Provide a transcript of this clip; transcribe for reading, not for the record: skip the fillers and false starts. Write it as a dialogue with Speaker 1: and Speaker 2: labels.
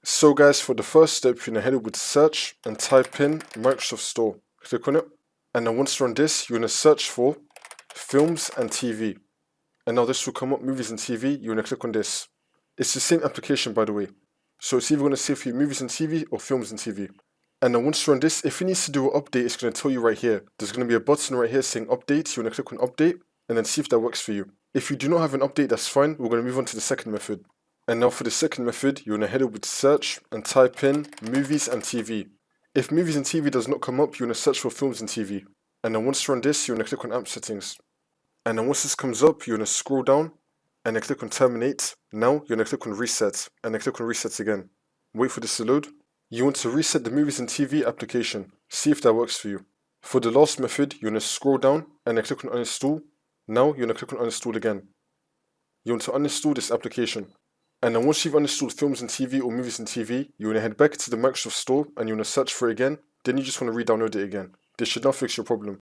Speaker 1: So guys, for the first step, you're going to head over to search and type in Microsoft Store. Click on it. And then once you're on this, you're going to search for films and TV. And now this will come up, movies and TV. You're going to click on this. It's the same application, by the way. So it's either going to say for you movies and TV or films and TV. And then once you're on this, if it needs to do an update, it's going to tell you right here. There's going to be a button right here saying update. You're going to click on update and then see if that works for you. If you do not have an update, that's fine. We're going to move on to the second method. And now for the second method, you're going to head over to search and type in movies and TV. If movies and TV does not come up, you're going to search for films and TV. And then once you're on this, you're going to click on app settings. And then once this comes up, you're going to scroll down and then click on terminate. Now you're going to click on reset and then click on reset again. Wait for this to load. You want to reset the movies and TV application. See if that works for you. For the last method, you're going to scroll down and then click on uninstall. Now you're going to click on uninstall again. You want to uninstall this application. And then once you've uninstalled films and TV or movies and TV, you're going to head back to the Microsoft Store and you're going to search for it again. Then you just want to re-download it again. This should now fix your problem.